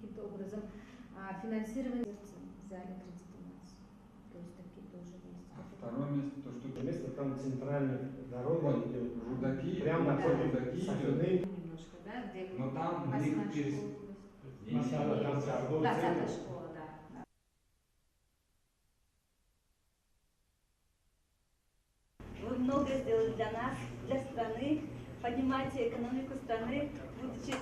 каким-то образом финансирование взяли кредит у нас. То есть такие тоже есть. Второе место, то что Место там центральная дорога идет. Рудаки, Прямо напротив Рудаки идет. Сафины. Немножко, да, где Но там у них Масяна школа. Масяна, там торговый 20-я центр. школа, да. Вы многое сделали для нас, для страны. Поднимаете экономику страны, будучи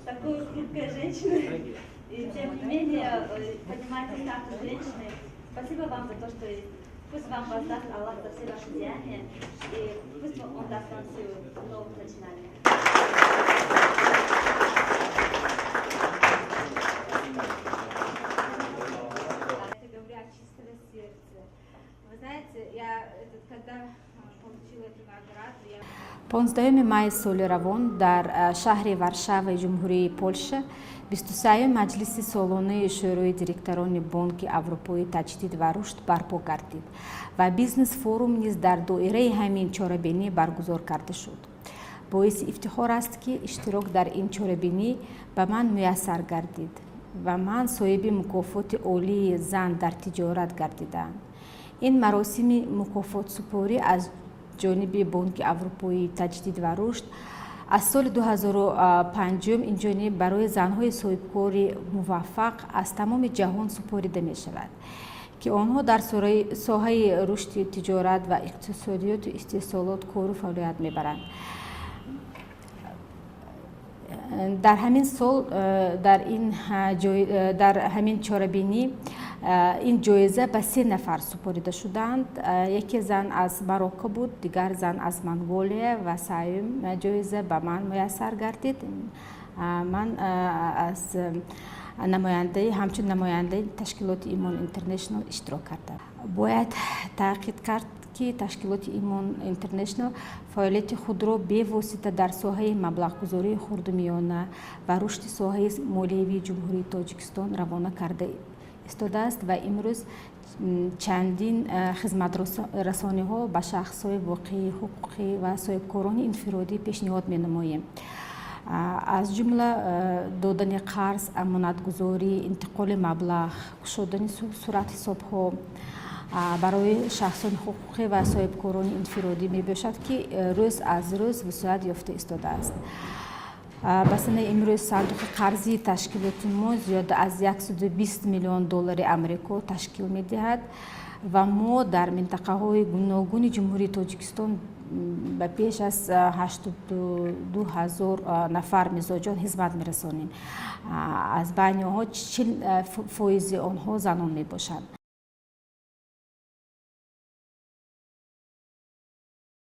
такой хрупкой женщиной. И тем не менее, поднимаете статус женщины. Спасибо вам за то, что пусть вам воздаст Аллах за все ваши деяния. И пусть Он даст вам силу в новых начинаниях. Это говорю от чистого сердца. Вы знаете, когда получила эту награду, я... 15 май соли равон дар шаҳри Варшаваи Ҷумҳурии Полша 23 маҷлиси солонаи шӯрои директорони Бонки Аврупои таҷдид ва рушд барпо гардид ва бизнес форум низ дар доираи ҳамин чорабинӣ баргузор карда шуд. боиси ифтихор аст ки иштирок дар ин чорабинӣ ба ман муяссар гардид ва ман соҳиби мукофоти олии зан дар тиҷорат гардидам. ин маросими мукофотсупорӣ аз ҷониби Бонки Аврупои таҷдид ва рушд аз соли 2005 инҷониб барои занҳои соҳибкори муваффақ аз тамоми ҷаҳон супорида мешавад ки онҳо дар соҳаи рушди тиҷорат ва иқтисодиёту истеҳсолот кору фаъолият мебаранд. дар ҳамин сол дар ҳамин чорабинӣ ин ҷоиза ба 3 нафар супорида шуданд. яке зан аз Марокко буд, дигар зан аз Монголия ва сеюм ҷоиза ба ман муяссар гардид. ман аз ҳамчун намояндаи ташкилоти Имон Интернешнл иштирок кардам. бояд таъқид кард ки ташкилоти Имон Интернешнл фаъолияти худро бевосита дар соҳаи маблағгузории хурдумиёна ва рушди соҳаи молиявии Ҷумҳурии Тоҷикистон равона карда истодааст ва имрӯз чандин хизматрасониҳо ба шахсҳои воқеӣ, ҳуқуқӣ ва соҳибкорони инфиродӣ пешниҳод менамоем. аз ҷумла додани қарз, амонатгузорӣ, интиқоли маблағ, кушодани суратҳисобҳо барои шахсони ҳуқуқӣ ва соҳибкорони инфиродӣ мебошад ки рӯз аз рӯз вусъат ёфта истодааст. масалан имрӯз сандуқи қарзи ташкилоти мо зиёда аз $120 миллион амрико ташкил медиҳад ва мо дар минтақаҳои гуногуни Ҷумҳурии Тоҷикистон ба пеш аз 82,000 нафар мизоҷон хизмат мерасонем. аз байни онҳо 40% онҳо занон мебошанд.